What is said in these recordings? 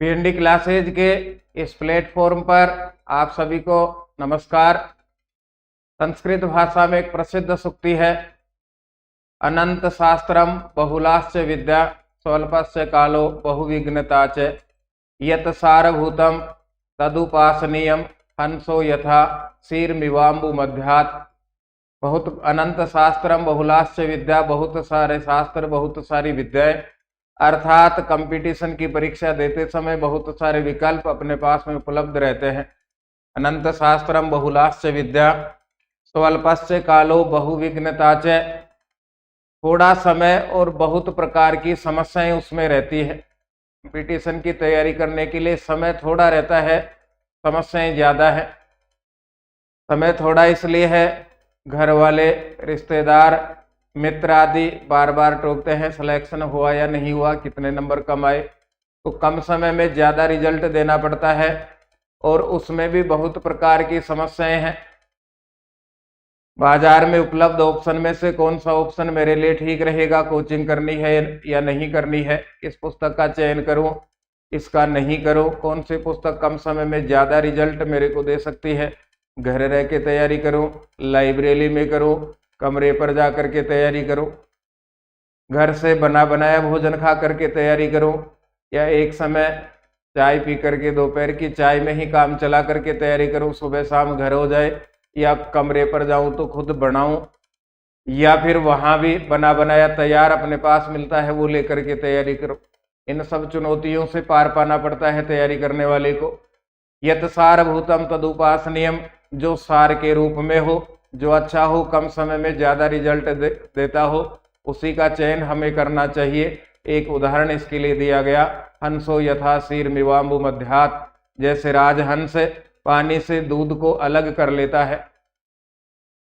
PND classes के इस platform पर आप सभी को नमस्कार। संस्कृत भाषा में एक प्रसिद्ध सूक्ति है, अनंत शास्त्रम बहुलाश्च विद्या स्वल्पस्य कालो बहुविघ्नता च यत् सारभूतम तदुपासनीयम हंसो यथा शीर्मिवाम्बु मध्यात्। बहुत अनंत शास्त्रम बहुलाश्च विद्या, बहुत सारे शास्त्र, बहुत सारी विद्याएं, अर्थात कंपटीशन की परीक्षा देते समय बहुत सारे विकल्प अपने पास में उपलब्ध रहते हैं। अनंत शास्त्रम बहुलाश्च विद्या स्वल्पस्य कालो बहुविघ्नता च, थोड़ा समय और बहुत प्रकार की समस्याएं उसमें रहती है। कंपटीशन की तैयारी करने के लिए समय थोड़ा रहता है, समस्याएं ज्यादा है। समय थोड़ा इसलिए है, घर वाले, रिश्तेदार, मित्र आदि बार बार टोकते हैं सिलेक्शन हुआ या नहीं हुआ, कितने नंबर कम आए, तो कम समय में ज़्यादा रिजल्ट देना पड़ता है और उसमें भी बहुत प्रकार की समस्याएं हैं। बाजार में उपलब्ध ऑप्शन में से कौन सा ऑप्शन मेरे लिए ठीक रहेगा, कोचिंग करनी है या नहीं करनी है, इस पुस्तक का चयन करूं, इसका नहीं करूं, कौन सी पुस्तक कम समय में ज़्यादा रिजल्ट मेरे को दे सकती है, घर रह के तैयारी करूं, लाइब्रेरी में करूं, कमरे पर जा करके तैयारी करूं, घर से बना बनाया भोजन खा करके तैयारी करूं, या एक समय चाय पी करके दोपहर की चाय में ही काम चला करके तैयारी करूं, सुबह शाम घर हो जाए, या कमरे पर जाऊं तो खुद बनाऊं, या फिर वहां भी बना बनाया तैयार अपने पास मिलता है वो लेकर के तैयारी करूं। इन सब चुनौतियों से पार पाना पड़ता है तैयारी करने वाले को। यत् सारभूतम तदुपासनीयम, जो सार के रूप में हो, जो अच्छा हो, कम समय में ज़्यादा रिजल्ट देता हो, उसी का चयन हमें करना चाहिए। एक उदाहरण इसके लिए दिया गया, हंसो यथा शीर्मिवाम्बु मध्यात्, जैसे राजहंस पानी से दूध को अलग कर लेता है,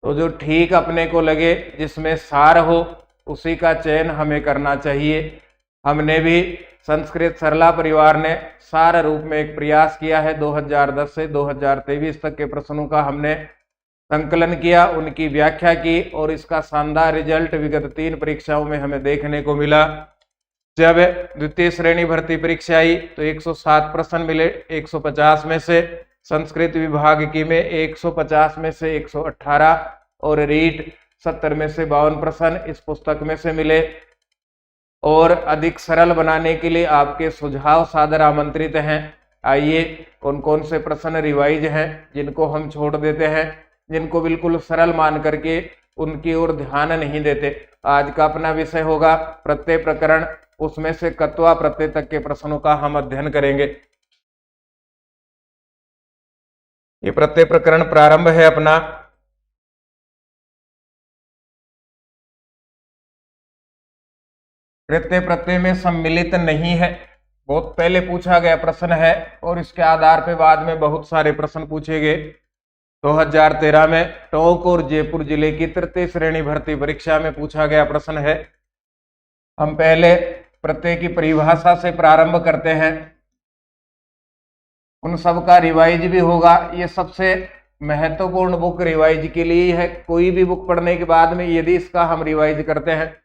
तो जो ठीक अपने को लगे, जिसमें सार हो, उसी का चयन हमें करना चाहिए। हमने भी संस्कृत सरला परिवार ने सार रूप में एक प्रयास किया है। 2010 से 2023 तक के प्रश्नों का हमने संकलन किया, उनकी व्याख्या की और इसका शानदार रिजल्ट विगत 3 परीक्षाओं में हमें देखने को मिला। जब द्वितीय श्रेणी भर्ती परीक्षा आई तो 107 प्रश्न मिले 150 में से, संस्कृत विभाग की में 150 में से 118 और रीट 70 में से 52 प्रश्न इस पुस्तक में से मिले। और अधिक सरल बनाने के लिए आपके सुझाव सादर आमंत्रित हैं। आइए कौन कौन से प्रश्न रिवाइज हैं जिनको हम छोड़ देते हैं, जिनको बिल्कुल सरल मान करके उनकी ओर ध्यान नहीं देते। आज का अपना विषय होगा प्रत्यय प्रकरण, उसमें से कत्वा प्रत्यय तक के प्रश्नों का हम अध्ययन करेंगे। ये प्रत्यय प्रकरण प्रारंभ है अपना। प्रत्यय प्रत्यय में सम्मिलित नहीं है, बहुत पहले पूछा गया प्रश्न है और इसके आधार पर बाद में बहुत सारे प्रश्न पूछे गए। 2013 में टोंक और जयपुर जिले की तृतीय श्रेणी भर्ती परीक्षा में पूछा गया प्रश्न है। हम पहले प्रत्यय की परिभाषा से प्रारंभ करते हैं, उन सब का रिवाइज भी होगा। ये सबसे महत्वपूर्ण बुक रिवाइज के लिए है। कोई भी बुक पढ़ने के बाद में यदि इसका हम रिवाइज करते हैं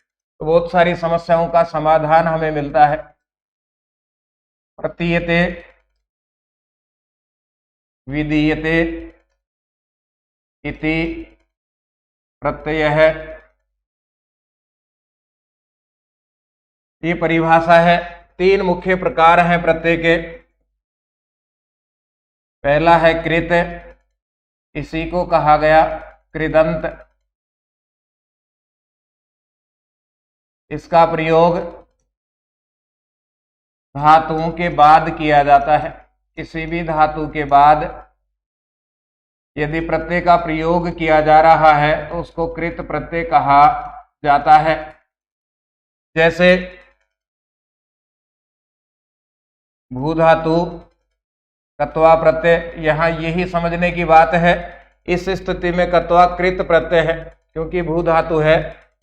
तो बहुत सारी समस्याओं का समाधान हमें मिलता है। प्रतीयते विधीयते इति प्रत्यय है, ये परिभाषा है। 3 मुख्य प्रकार हैं प्रत्यय के। पहला है कृत, इसी को कहा गया कृदंत। इसका प्रयोग धातुओं के बाद किया जाता है। किसी भी धातु के बाद यदि प्रत्यय का प्रयोग किया जा रहा है तो उसको कृत प्रत्यय कहा जाता है। जैसे भू धातु कत्वा प्रत्यय, यहाँ यही समझने की बात है। इस स्थिति में कत्वा कृत प्रत्यय है, क्योंकि भू धातु है,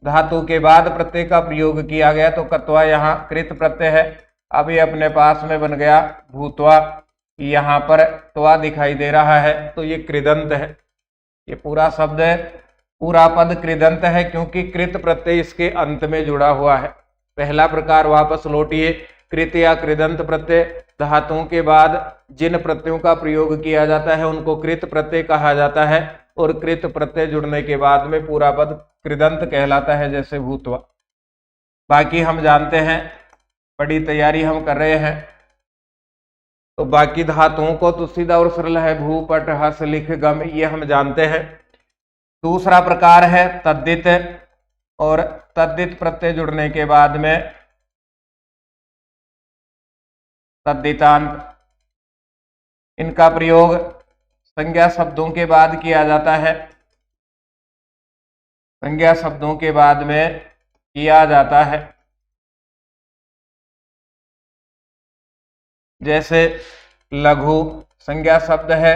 धातु के बाद प्रत्यय का प्रयोग किया गया तो कत्वा यहाँ कृत प्रत्यय है। अब ये अपने पास में बन गया भूत्वा, यहाँ पर त्वा दिखाई दे रहा है तो ये कृदंत है। ये पूरा शब्द है, पूरा पद कृदंत है, क्योंकि कृत प्रत्यय इसके अंत में जुड़ा हुआ है। पहला प्रकार वापस लौटिए, कृत या कृदंत प्रत्यय। धातुओं के बाद जिन प्रत्ययों का प्रयोग किया जाता है उनको कृत प्रत्यय कहा जाता है, और कृत प्रत्यय जुड़ने के बाद में पूरा पद कृदंत कहलाता है, जैसे भूतवा। बाकी हम जानते हैं, बड़ी तैयारी हम कर रहे हैं, तो बाकी धातुओं को तो सीधा और सरल है, भू पट हस लिख गम, ये हम जानते हैं। दूसरा प्रकार है तद्धित, और तद्धित प्रत्यय जुड़ने के बाद में तद्धितांत। इनका प्रयोग संज्ञा शब्दों के बाद किया जाता है, संज्ञा शब्दों के बाद में किया जाता है। जैसे लघु संज्ञा शब्द है,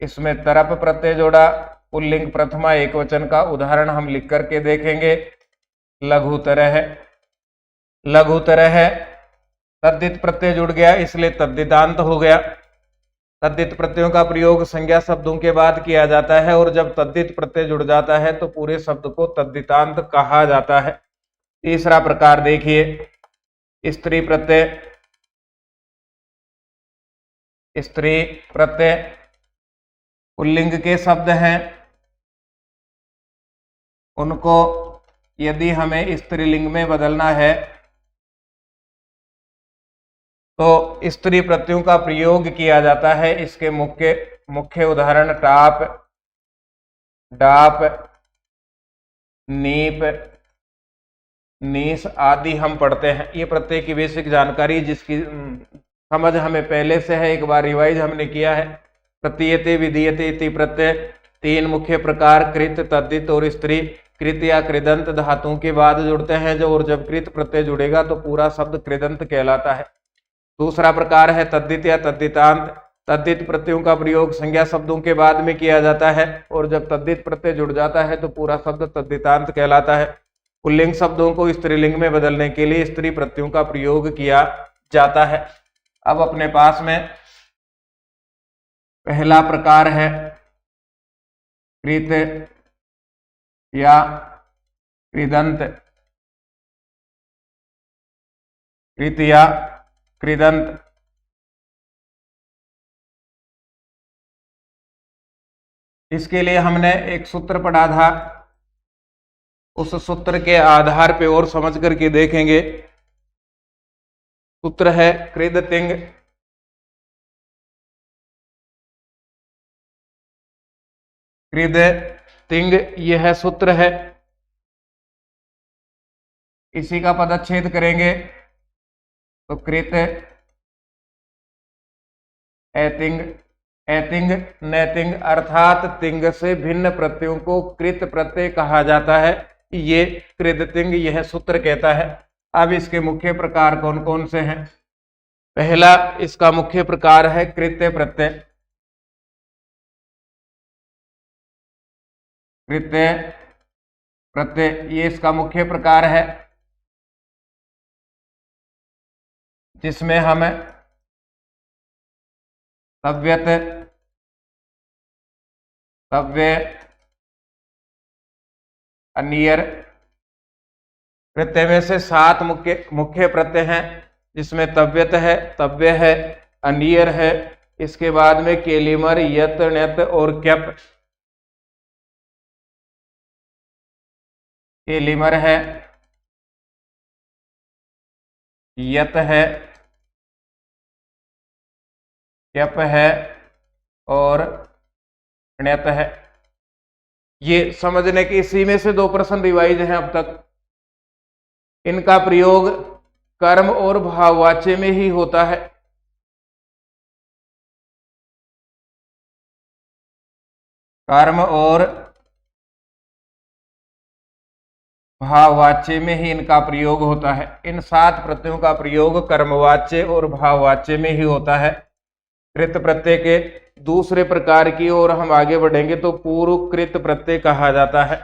इसमें तरप प्रत्यय जोड़ा, पुल्लिंग प्रथमा एकवचन का उदाहरण हम लिख करके देखेंगे। लघुतर है, लघुतर है, तद्धित प्रत्यय जुड़ गया इसलिए तद्धितांत हो गया। तद्धित प्रत्ययों का प्रयोग संज्ञा शब्दों के बाद किया जाता है, और जब तद्धित प्रत्यय जुड़ जाता है तो पूरे शब्द को तद्धितांत कहा जाता है। तीसरा प्रकार देखिए स्त्री प्रत्यय। स्त्री प्रत्यय पुल्लिंग के शब्द हैं, उनको यदि हमें स्त्रीलिंग में बदलना है तो स्त्री प्रत्ययों का प्रयोग किया जाता है। इसके मुख्य उदाहरण टाप, डाप, नीप, नीस आदि हम पढ़ते हैं। ये प्रत्यय की बेसिक जानकारी जिसकी समझ हमें पहले से है, एक बार रिवाइज हमने किया है। प्रतीयते विधीयते इति प्रत्यय, तीन मुख्य प्रकार कृत, तद्धित और स्त्री। कृत या कृदंत धातुओं के बाद जुड़ते हैं जो, और जब कृत प्रत्यय जुड़ेगा तो पूरा शब्द कृदंत कहलाता है। दूसरा प्रकार है तद्धित या तद्धितांत। तद्धित प्रत्ययों का प्रयोग संज्ञा शब्दों के बाद में किया जाता है, और जब तद्धित प्रत्यय जुड़ जाता है तो पूरा शब्द तद्धितांत कहलाता है। पुल्लिंग शब्दों को स्त्रीलिंग में बदलने के लिए स्त्री प्रत्ययों का प्रयोग किया जाता है। अब अपने पास में पहला प्रकार है कृत या कृदंत। कृत या कृदंत। इसके लिए हमने एक सूत्र पढ़ा था, उस सूत्र के आधार पे और समझ करके देखेंगे। सूत्र है कृदतिंग। कृदतिंग यह सूत्र है, इसी का पदच्छेद करेंगे तो कृत ऐतिंग, ऐतिंग नैतिंग, अर्थात तिंग से भिन्न प्रत्ययों को कृत प्रत्यय कहा जाता है। ये कृदतिंग यह सूत्र कहता है। अब इसके मुख्य प्रकार कौन कौन से हैं? पहला इसका मुख्य प्रकार है कृत्य प्रत्यय। कृत्य प्रत्यय ये इसका मुख्य प्रकार है, जिसमें हम तव्यत, तव्य, अनियर, प्रत्यय में से 7 मुख्य प्रत्यय हैं, जिसमें तव्यत है, तव्य है, अनियर है, इसके बाद में केलिमर, यत, ण्यत और क्यप। केलिमर है, यत है, क्यप है और ण्यत है। ये समझने के इसी में से 2 प्रश्न रिवाइज हैं अब तक। इनका प्रयोग कर्म और भाववाच्य में ही होता है। कर्म और भाववाच्य में ही इनका प्रयोग होता है। इन 7 प्रत्ययों का प्रयोग कर्मवाच्य और भाववाच्य में ही होता है। कृत प्रत्यय के दूसरे प्रकार की ओर हम आगे बढ़ेंगे तो पूर्व कृत प्रत्यय कहा जाता है।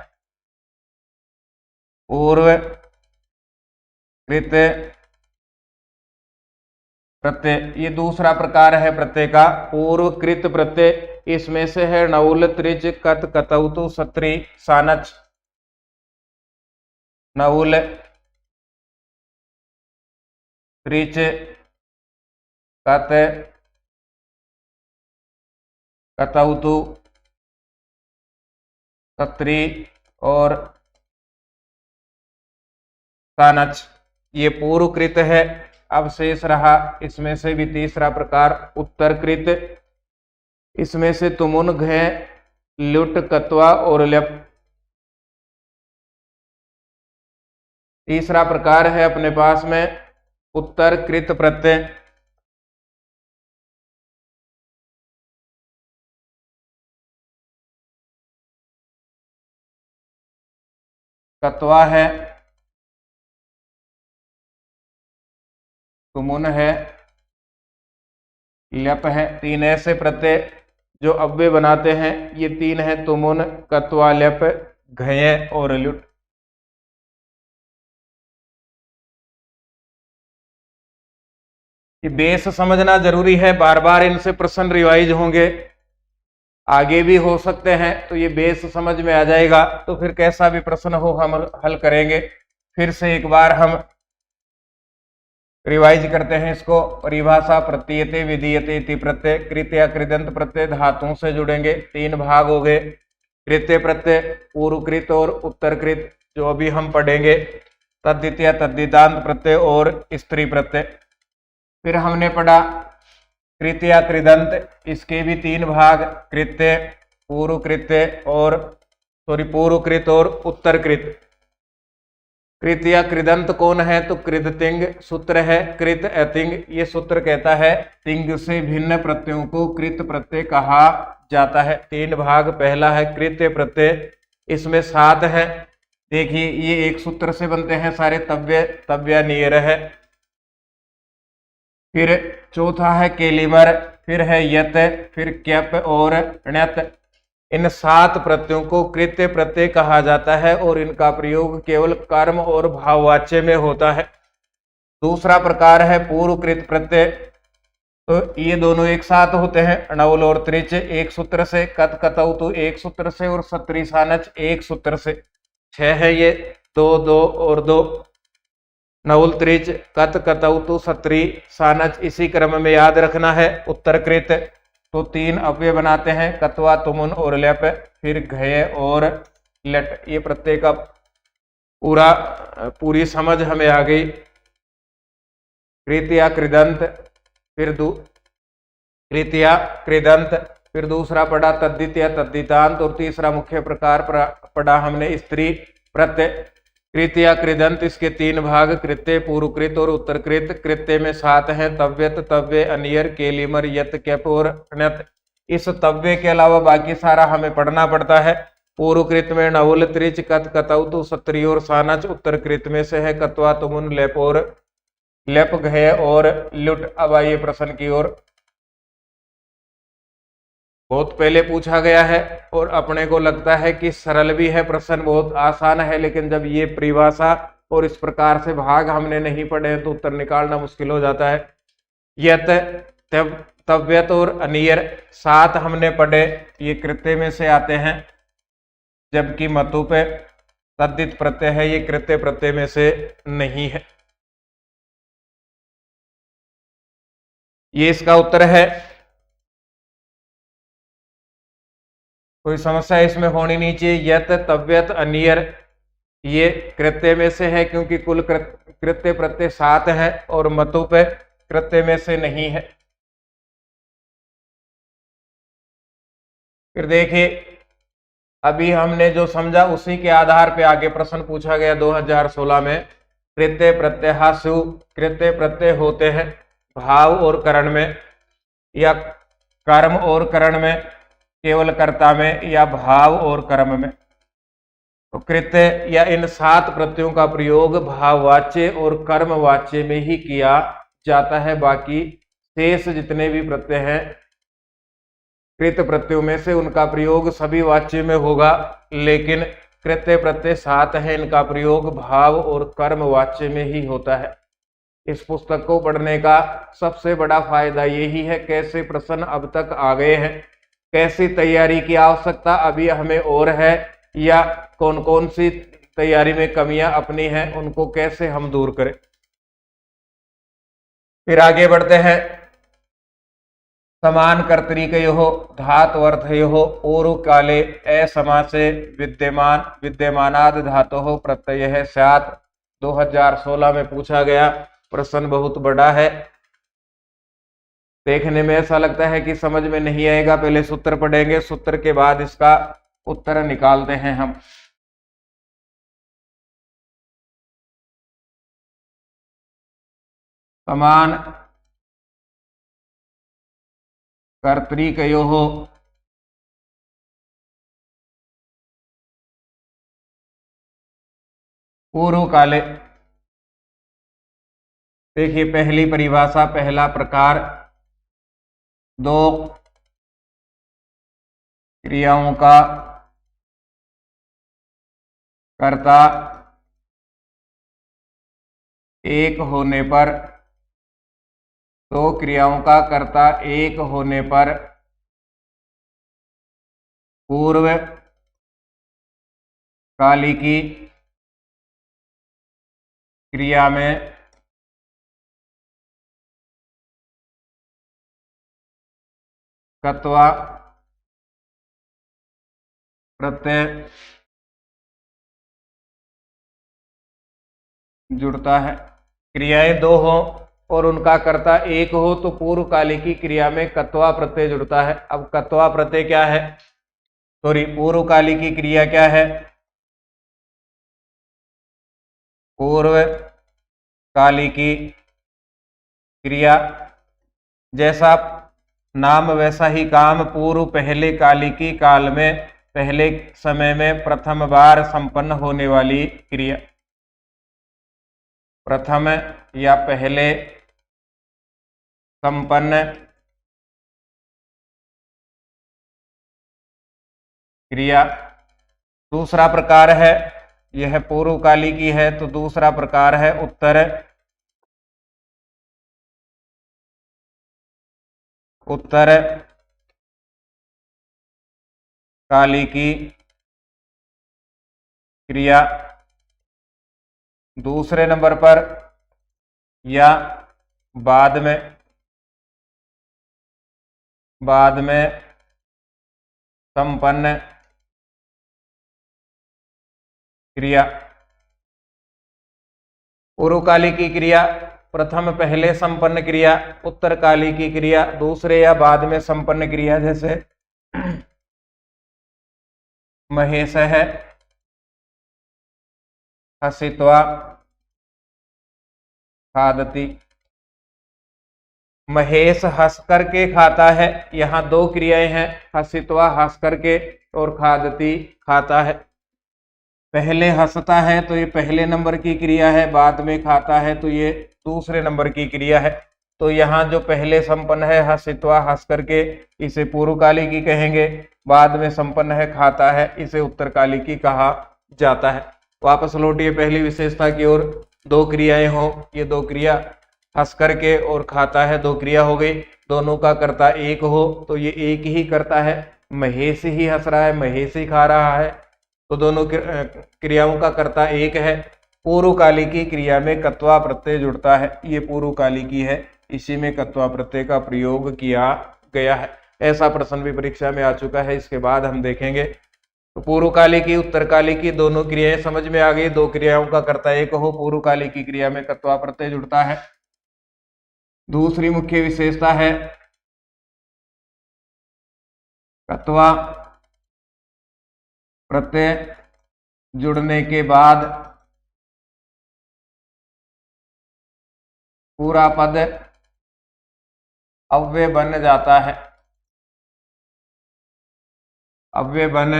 पूर्व कृत प्रत्यय ये दूसरा प्रकार है प्रत्यय का, पूर्व कृत प्रत्यय। इसमें से है नौल, त्रिच, कत, कतौतु, सत्री, सानच। नौल, त्रिच, कत कतौतु सत्री और सानच, ये पूर्वकृत है। अब शेष रहा इसमें से भी तीसरा प्रकार उत्तरकृत। इसमें से तुमुन, घ, लुट, कत्वा और लप। तीसरा प्रकार है अपने पास में उत्तरकृत प्रत्यय। कत्वा है, तुमुन है, लप है। तीन ऐसे प्रत्यय जो अव्यय बनाते हैं, ये तीन है तुमुन, कत्वा, लप, घय और लुट। ये बेस समझना जरूरी है, बार बार इनसे प्रश्न रिवाइज होंगे, आगे भी हो सकते हैं, तो ये बेस समझ में आ जाएगा तो फिर कैसा भी प्रश्न हो हम हल करेंगे। फिर से एक बार हम रिवाइज करते हैं इसको। परिभाषा प्रतीयते विधीयते इति प्रत्यय। कृत या कृदंत प्रत्यय धातुओं से जुड़ेंगे, तीन भाग हो गए। कृत्य प्रत्यय, पूर्वकृत और उत्तरकृत जो अभी हम पढ़ेंगे। तद्धित या तद्धितांत प्रत्यय और स्त्री प्रत्यय। फिर हमने पढ़ा कृत या कृदंत, इसके भी तीन भाग, कृत्य, पूर्वकृत्य और पूर्वकृत और उत्तरकृत। कृत या कृदंत कौन है? तो कृदतिंग सूत्र है। कृत अतिंग, ये सूत्र कहता है तिंग से भिन्न प्रत्ययों को कृत प्रत्यय कहा जाता है। तीन भाग, पहला है कृत्य प्रत्यय, इसमें 7 है। देखिए ये एक सूत्र से बनते हैं सारे, तव्य, तव्या, नियर है। फिर चौथा है केलिमर, फिर है यत, फिर क्यप और ण्यत। इन 7 प्रत्ययों को कृत्य प्रत्यय कहा जाता है और इनका प्रयोग केवल कर्म और भाववाच्य में होता है। दूसरा प्रकार है पूर्वकृत प्रत्यय, तो ये दोनों एक साथ होते हैं। अणवल और त्रिच एक सूत्र से, कत, कतौतु एक सूत्र से और सत्री, सानच एक सूत्र से। 6 है ये, 2, 2 और 2। नवुल, त्रिच, कत, कतौतु, सत्री, सानच, इसी क्रम में याद रखना है। उत्तरकृत तो 3 अव्यय बनाते हैं, कत्वा, तुमुन और लप। फिर घय और लट। ये प्रत्यय का पूरी समझ हमें आ गई। कृत या कृदंत, फिर कृत या कृदंत, फिर दूसरा पढ़ा तद्धित या तद्धितांत और तीसरा मुख्य प्रकार पढ़ा हमने स्त्री प्रत्यय। कृत या कृदंत, इसके 3 भाग, कृत्य, पूर्वकृत और उत्तरकृत। कृत्य में 7 हैं, तव्यत, तव्य, अनियर, केलिमर, यत, कैप और ण्यत। इस तव्य के अलावा बाकी सारा हमें पढ़ना पड़ता है। पूर्वकृत में नवुल, त्रिच, कत, कतौतु, सत्री और सानच। उत्तरकृत में से है कत्वा, तुमुन, लेप और लेप, घय और लुट। अब आइए प्रश्न की ओर। बहुत पहले पूछा गया है और अपने को लगता है कि सरल भी है प्रश्न, बहुत आसान है, लेकिन जब ये परिभाषा और इस प्रकार से भाग हमने नहीं पढ़े तो उत्तर निकालना मुश्किल हो जाता है। यत, तव्यत और अनियर 7 हमने पढ़े, ये कृत्य में से आते हैं, जबकि मतु पे तद्धित प्रत्यय है, ये कृत्य प्रत्यय में से नहीं है। ये इसका उत्तर है। कोई समस्या इसमें होनी नहीं चाहिए। यत, तव्यत, अनियर ये कृत्य में से है क्योंकि कुल कृत्य प्रत्यय 7 है और मतु पे कृत्य में से नहीं है। फिर देखिए अभी हमने जो समझा उसी के आधार पे आगे प्रश्न पूछा गया 2016 में। कृत्य प्रत्ययासु, कृत्य प्रत्यय होते हैं भाव और करण में या कर्म और करण में, केवल कर्ता में या भाव और कर्म में। तो कृत्य या इन 7 प्रत्ययों का प्रयोग भाववाच्य और कर्मवाच्य में ही किया जाता है। बाकी शेष जितने भी प्रत्यय हैं कृत प्रत्ययों में से, उनका प्रयोग सभी वाच्य में होगा, लेकिन कृत्य प्रत्यय 7 है, इनका प्रयोग भाव और कर्म वाच्य में ही होता है। इस पुस्तक को पढ़ने का सबसे बड़ा फायदा यही है, कैसे प्रश्न अब तक आ गए हैं, कैसी तैयारी की आवश्यकता अभी हमें और है, या कौन कौन सी तैयारी में कमियां अपनी हैं, उनको कैसे हम दूर करें। फिर आगे बढ़ते हैं। समान कर्तरिकयोः धात्वर्थयोः पूर्वकाले असमासे विद्यमान विद्यमानाद् धातोः प्रत्ययः स्यात्। 2016 में पूछा गया प्रश्न, बहुत बड़ा है। देखने में ऐसा लगता है कि समझ में नहीं आएगा, पहले सूत्र पढ़ेंगे, सूत्र के बाद इसका उत्तर निकालते हैं हम। समान कर्तरिकयोः पूर्व काले। देखिए पहली परिभाषा, पहला प्रकार, दो क्रियाओं का कर्ता एक होने पर, दो क्रियाओं का कर्ता एक होने पर पूर्व कालिकी क्रिया में कत्वा प्रत्यय जुड़ता है। क्रियाएं दो हो और उनका कर्ता एक हो तो पूर्व कालिकी क्रिया में कत्वा प्रत्यय जुड़ता है। अब कत्वा प्रत्यय क्या है, सॉरी पूर्व कालिकी क्रिया क्या है, पूर्व कालिकी क्रिया, जैसा नाम वैसा ही काम, पूर्व पहले कालिकी काल में पहले समय में प्रथम बार संपन्न होने वाली क्रिया। प्रथम या पहले संपन्न क्रिया। दूसरा प्रकार है, यह पूर्व कालिकी है तो दूसरा प्रकार है उत्तर कालिकी क्रिया। दूसरे नंबर पर या बाद में संपन्न क्रिया। पूर्वकालिकी क्रिया प्रथम पहले संपन्न क्रिया, उत्तरकालिकी क्रिया दूसरे या बाद में संपन्न क्रिया। जैसे महेश है, हसित्वा खादति। महेश हंस करके खाता है, यहाँ दो क्रियाएं हैं, हसित्वा हंस करके और खादति खाता है। पहले हंसता है तो ये पहले नंबर की क्रिया है, बाद में खाता है तो ये दूसरे नंबर की क्रिया है। तो यहाँ जो पहले संपन्न है हसित्वा हंस करके, इसे पूर्वकालिकी कहेंगे। बाद में संपन्न है खाता है, इसे उत्तरकालिकी कहा जाता है। वापस लौटिए पहली विशेषता की ओर। दो क्रियाएं हो, ये दो क्रिया हंस करके और खाता है दो क्रिया हो गई, दोनों का कर्ता एक हो तो ये एक ही करता है। महेश ही हंस रहा है, महेश ही खा रहा है, तो दोनों क्रियाओं का कर्ता एक है। पूर्वकालिकी क्रिया में कत्वा प्रत्यय जुड़ता है, ये पूर्वकालिकी है, इसी में कत्वा प्रत्यय का प्रयोग किया गया है। ऐसा प्रश्न भी परीक्षा में आ चुका है, इसके बाद हम देखेंगे। तो पूर्वकालिकी उत्तरकालिकी दोनों क्रियाएं समझ में आ गई। दो क्रियाओं का कर्ता एक हो, पूर्वकालिकी क्रिया में कत्वा प्रत्यय जुड़ता है। दूसरी मुख्य विशेषता है कत्वा प्रत्यय जुड़ने के बाद पूरा पद अव्यय बन जाता है। अव्यय बन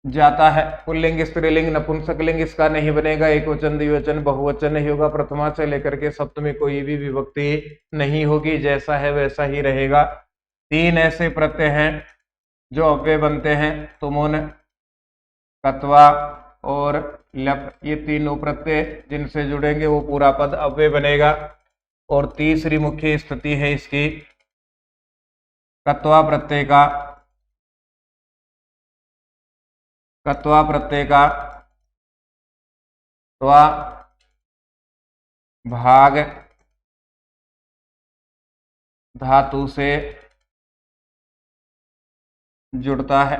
जाता है। पुल्लिंग स्त्रीलिंग नपुंसकलिंग इसका नहीं बनेगा, एक वचन द्विवचन बहुवचन नहीं होगा, प्रथमा से लेकर के सप्तमी कोई भी विभक्ति नहीं होगी, जैसा है वैसा ही रहेगा। तीन ऐसे प्रत्यय हैं जो अव्यय बनते हैं, तुमुन, कत्वा और लप, ये तीनों प्रत्यय जिनसे जुड़ेंगे वो पूरा पद अव्यय बनेगा। और तीसरी मुख्य स्थिति है इसकी कत्वा प्रत्यय का त्वा भाग धातु से जुड़ता है।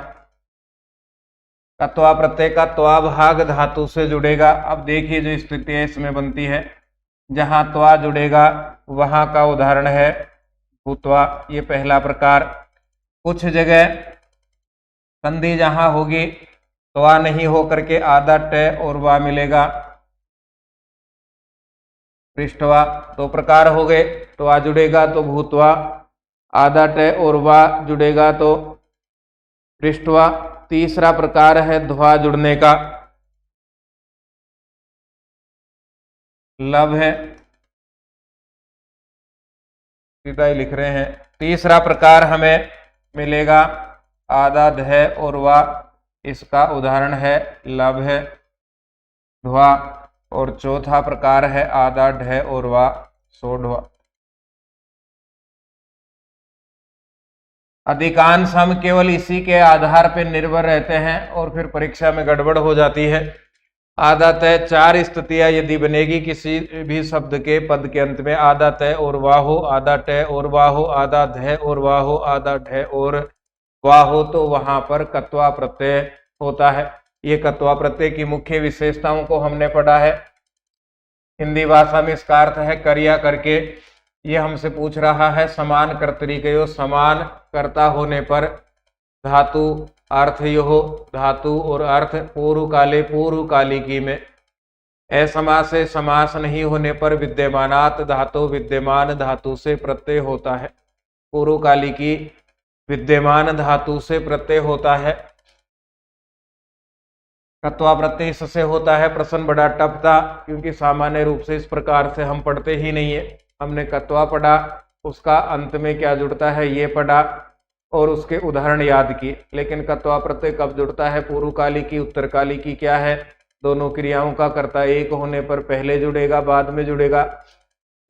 कत्वा प्रत्यय का त्वा भाग धातु से जुड़ेगा। अब देखिए जो स्थिति है इसमें बनती है, जहां त्वा जुड़ेगा वहां का उदाहरण है भूत्वा, ये पहला प्रकार। कुछ जगह संधि जहां होगी त्वा नहीं हो करके आधा ट और वा मिलेगा, पृष्ठवा। दो प्रकार हो गए, त्वा जुड़ेगा तो भूत्वा, आधा ट और वा जुड़ेगा तो पृष्ठवा। तीसरा प्रकार है ध्वा जुड़ने का, लब है, सीधा ही लिख रहे हैं। तीसरा प्रकार हमें मिलेगा आधा ध और वा, इसका उदाहरण है लब है, ध्वा। और चौथा प्रकार है आधा ढ और वा, सोढ़वा। अधिकांश हम केवल इसी के आधार पर निर्भर रहते हैं और फिर परीक्षा में गड़बड़ हो जाती है। आधा तय चार स्थितियां यदि बनेगी किसी भी शब्द के पद के अंत में, आधा तय और वाह हो, आधा ट और वाह हो, आधा ध और वाह हो, आधा ढ और वाह हो, तो वहां पर कत्वा प्रत्यय होता है। ये कत्वा प्रत्यय की मुख्य विशेषताओं को हमने पढ़ा है। हिंदी भाषा में इसका अर्थ है कर्या करके। ये हमसे पूछ रहा है समान कर्तरिकयो, समान कर्ता होने पर धातु अर्थयो, धातु और अर्थ पूर्व काले पूर्व कालिकी में। असमास से समास नहीं होने पर विद्यमानात धातु, विद्यमान धातु से प्रत्यय होता है। पूर्व कालिकी विद्यमान धातु से प्रत्यय होता है। कत्वा प्रत्यय इससे होता है। प्रश्न बड़ा टफ था क्योंकि सामान्य रूप से इस प्रकार से हम पढ़ते ही नहीं है। हमने कत्वा पढ़ा, उसका अंत में क्या जुड़ता है ये पढ़ा और उसके उदाहरण याद किए। लेकिन कत्वा प्रत्यय कब जुड़ता है? पूर्वकालिकी उत्तरकालिकी क्या है? दोनों क्रियाओं का कर्ता एक होने पर पहले जुड़ेगा बाद में जुड़ेगा।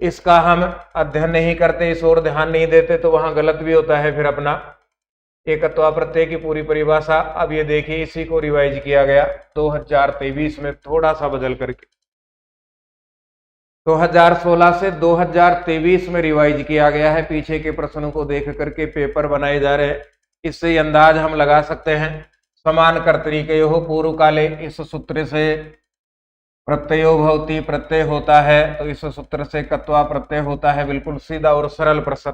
इसका हम अध्ययन नहीं करते, इस ओर ध्यान नहीं देते तो वहां गलत भी होता है फिर अपना। एकत्वा प्रत्यय की पूरी परिभाषा अब ये देखिए, इसी को रिवाइज किया गया 2023 में थोड़ा सा बदल करके। 2016 से 2023 में रिवाइज किया गया है। पीछे के प्रश्नों को देख करके पेपर बनाए जा रहे हैं। इससे अंदाज हम लगा सकते हैं। समान कर्तरिकयो हो पूर्व काले, इस सूत्र से प्रत्ययो भवति प्रत्यय होता है, तो इस सूत्र से कत्वा प्रत्यय होता है। बिल्कुल सीधा और सरल प्रश्न।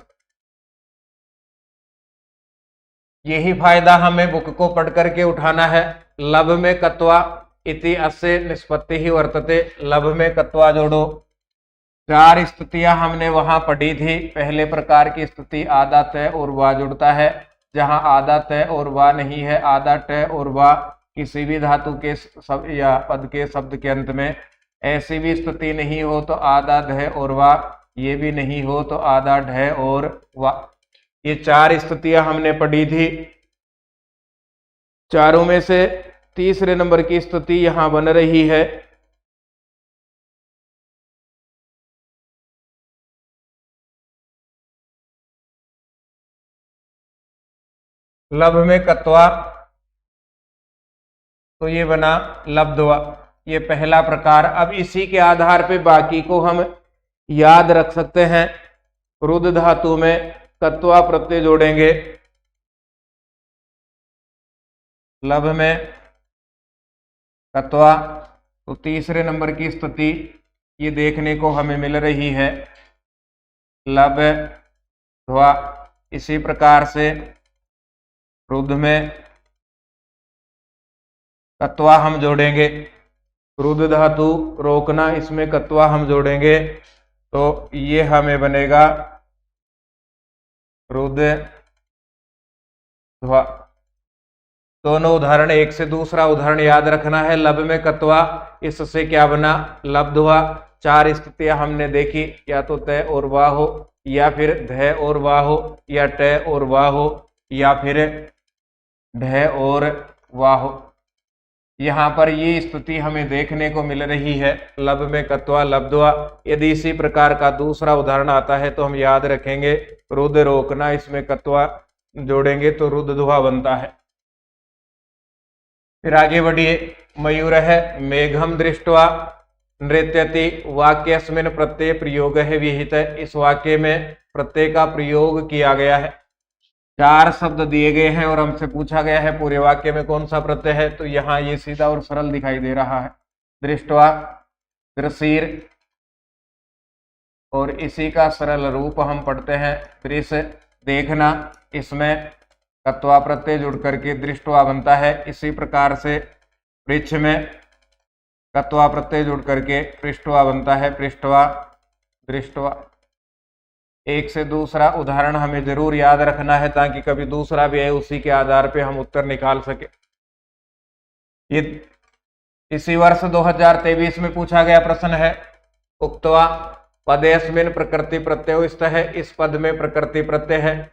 यही फायदा हमें बुक को पढ़ करके उठाना है। लब में कत्वा इति अस्य निष्पत्ति ही वर्तते, लब में कत्वा जोड़ो। चार स्थितियां हमने वहां पढ़ी थी। पहले प्रकार की स्थिति आधा तय और वा जुड़ता है, जहां आधा तय और वा नहीं है, आधा ट और वा किसी भी धातु के शब्द या पद के शब्द के अंत में ऐसी भी स्थिति नहीं हो तो आधा ध और वा, ये भी नहीं हो तो आधा ढ और वा। ये चार स्थितियां हमने पढ़ी थी। चारों में से तीसरे नंबर की स्थिति यहां बन रही है। लब में कत्वा, तो ये बना लब्धवा, ये पहला प्रकार। अब इसी के आधार पे बाकी को हम याद रख सकते हैं। रुद्र धातु में कत्वा प्रत्यय जोड़ेंगे, लब में कत्वा, तो तीसरे नंबर की स्थिति ये देखने को हमें मिल रही है, लब ध्वा। इसी प्रकार से रुद्र में कत्वा हम जोड़ेंगे, रुद्र धातु रोकना, इसमें कत्वा हम जोड़ेंगे तो ये हमें बनेगा रुद्र ध्वा। दोनों उदाहरण एक से दूसरा उदाहरण याद रखना है। लब में कत्वा, इससे क्या बना लब्धवा। चार स्थितियां हमने देखी, या तो तय और वाह हो, या फिर ध और वाह हो, या ट और वाह हो, या फिर ढ और वाह हो। यहाँ पर ये स्थिति हमें देखने को मिल रही है, लब में कत्वा लब्धवा। यदि इसी प्रकार का दूसरा उदाहरण आता है तो हम याद रखेंगे रुद्र रोकना, इसमें कत्वा जोड़ेंगे तो रुद्र ध्वा बनता है। फिर आगे बढ़िए, मयूर है मेघम दृष्टवा, नृत्यति वाक्यस्मिन् प्रत्यय प्रयोग है विहित है। इस वाक्य में प्रत्यय का प्रयोग किया गया है। 4 शब्द दिए गए हैं और हमसे पूछा गया है पूरे वाक्य में कौन सा प्रत्यय है, तो यहाँ ये सीधा और सरल दिखाई दे रहा है, दृष्टवा, दृशीर। और इसी का सरल रूप हम पढ़ते हैं, दृश्य, देखना। इसमें कत्वा प्रत्यय जुड़ करके दृष्टवा बनता है। इसी प्रकार से पृच्छ में कत्वा प्रत्यय जुड़ करके पृष्ठवा बनता है, पृष्ठवा, दृष्टवा। एक से दूसरा उदाहरण हमें जरूर याद रखना है ताकि कभी दूसरा भी है उसी के आधार पे हम उत्तर निकाल सके। ये इसी वर्ष 2023 में पूछा गया प्रश्न है, उक्तवा पदेस्मिन् प्रकृति प्रत्यय स्थ है। इस पद में प्रकृति प्रत्यय है।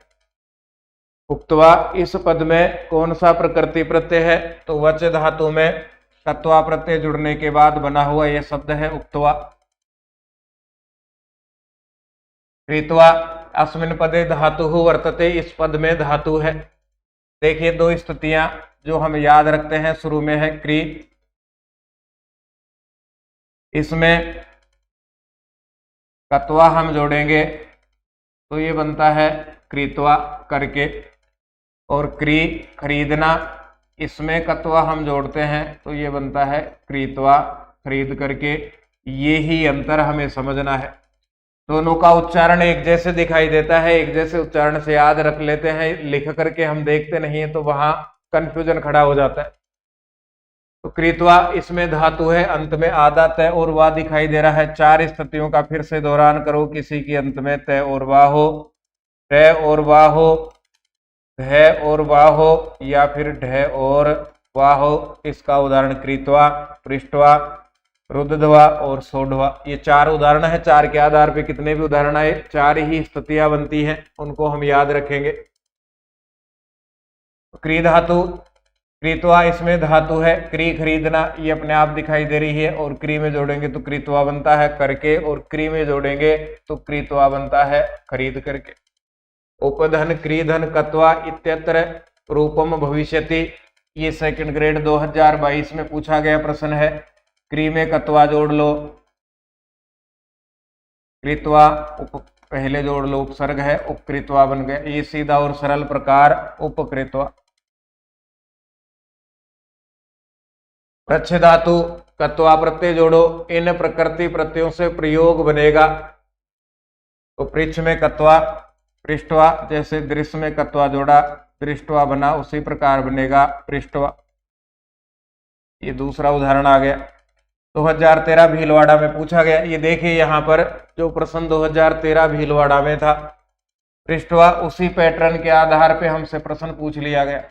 उक्तवा इस पद में कौन सा प्रकृति प्रत्यय है, तो वच धातु में कत्वा प्रत्यय जुड़ने के बाद बना हुआ यह शब्द है उक्तवा। कृत्वा अस्मिन् पदे धातु वर्तते। इस पद में धातु है। देखिए 2 स्थितियां जो हम याद रखते हैं, शुरू में है क्री, इसमें कत्वा हम जोड़ेंगे तो ये बनता है कृत्वा करके, और क्री खरीदना, इसमें कत्वा हम जोड़ते हैं तो ये बनता है कृत्वा खरीद करके। ये ही अंतर हमें समझना है। दोनों का उच्चारण एक जैसे दिखाई देता है, एक जैसे उच्चारण से याद रख लेते हैं, लिख करके हम देखते नहीं है तो वहां कंफ्यूजन खड़ा हो जाता है। तो कृत्वा इसमें धातु है, अंत में आधा तय और वाह दिखाई दे रहा है। 4 स्थितियों का फिर से दोहरान करो, किसी की अंत में तय और वाह हो, तय और वाह हो, ढ और वाह हो, या फिर ढ और वाह हो। इसका उदाहरण कृत्वा, पृष्ठवा, रुद्धवा और सोढ़वा। ये 4 उदाहरण है। 4 के आधार पे कितने भी उदाहरण आए, 4 ही स्थितियां बनती हैं, उनको हम याद रखेंगे। क्री धातु, कृत्वा इसमें धातु है, क्री खरीदना, ये अपने आप दिखाई दे रही है, और क्री में जोड़ेंगे तो कृत्वा बनता है करके, और क्री में जोड़ेंगे तो कृत्वा बनता है खरीद करके। उपधन, क्रीधन, कत्वा इत्यत्र रूपम भविष्यति। ये सेकंड ग्रेड 2022 में पूछा गया प्रश्न है। क्री में कत्वा जोड़ लो, कृत्वा पहले जोड़ लो, उपसर्ग है, उपकृत्वा बन गया। ये सीधा और सरल प्रकार उपकृत्वा। प्रच्छ धातु, कत्वा प्रत्यय जोड़ो, इन प्रकृति प्रत्ययों से प्रयोग बनेगा। तो पृच्छ में कत्वा, पृष्ठवा, जैसे दृश्य में कत्वा जोड़ा दृष्टवा बना, उसी प्रकार बनेगा पृष्ठवा। ये दूसरा उदाहरण आ गया। 2013 भीलवाड़ा में पूछा गया। ये देखिए यहाँ पर जो प्रश्न 2013 भीलवाड़ा में था, पृष्ठवा, उसी पैटर्न के आधार पे हमसे प्रश्न पूछ लिया गया।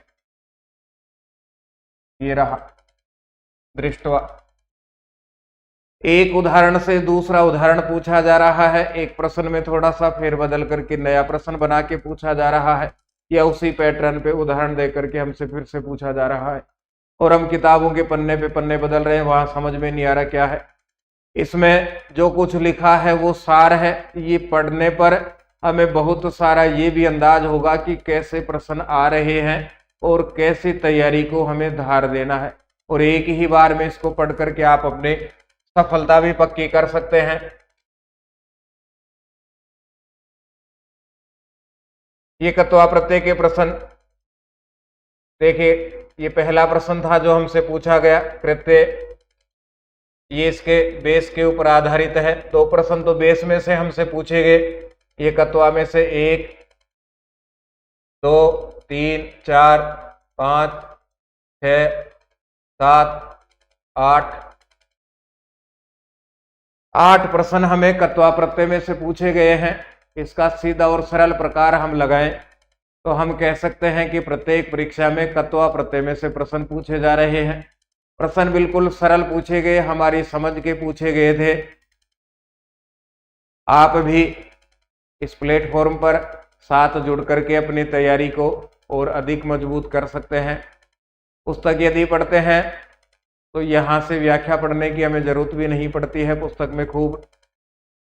ये रहा दृष्टवा। एक उदाहरण से दूसरा उदाहरण पूछा जा रहा है, एक प्रश्न में थोड़ा सा फेरबदल करके नया प्रश्न बना के पूछा जा रहा है, या उसी पैटर्न पे उदाहरण दे करके हमसे फिर से पूछा जा रहा है, और हम किताबों के पन्ने पे पन्ने बदल रहे हैं, वहां समझ में नहीं आ रहा क्या है। इसमें जो कुछ लिखा है वो सार है। ये पढ़ने पर हमें बहुत सारा ये भी अंदाज होगा कि कैसे प्रश्न आ रहे हैं और कैसी तैयारी को हमें धार देना है, और एक ही बार में इसको पढ़ करके आप अपने सफलता भी पक्की कर सकते हैं। ये कत्वा प्रत्यय के प्रश्न देखिए, ये पहला प्रश्न था जो हमसे पूछा गया, प्रत्यय, ये इसके बेस के ऊपर आधारित है। 2 प्रश्न तो बेस में से हमसे पूछे गए, ये कत्वा में से 1, 2, 3, 4, 5, 6, 7, 8 प्रश्न हमें कत्वा प्रत्यय में से पूछे गए हैं। इसका सीधा और सरल प्रकार हम लगाएं तो हम कह सकते हैं कि प्रत्येक परीक्षा में कत्वा प्रत्यय में से प्रश्न पूछे जा रहे हैं। प्रश्न बिल्कुल सरल पूछे गए, हमारी समझ के पूछे गए थे। आप भी इस प्लेटफॉर्म पर साथ जुड़ करके अपनी तैयारी को और अधिक मजबूत कर सकते हैं। पुस्तक यदि पढ़ते हैं तो यहाँ से व्याख्या पढ़ने की हमें जरूरत भी नहीं पड़ती है, पुस्तक में खूब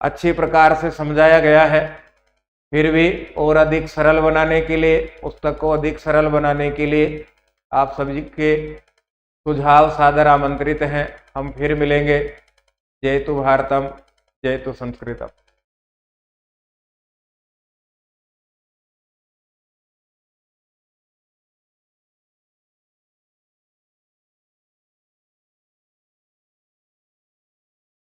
अच्छी प्रकार से समझाया गया है। फिर भी और अधिक सरल बनाने के लिए, पुस्तक को अधिक सरल बनाने के लिए आप सभी के सुझाव सादर आमंत्रित हैं। हम फिर मिलेंगे। जयतु भारतम, जयतु संस्कृतम।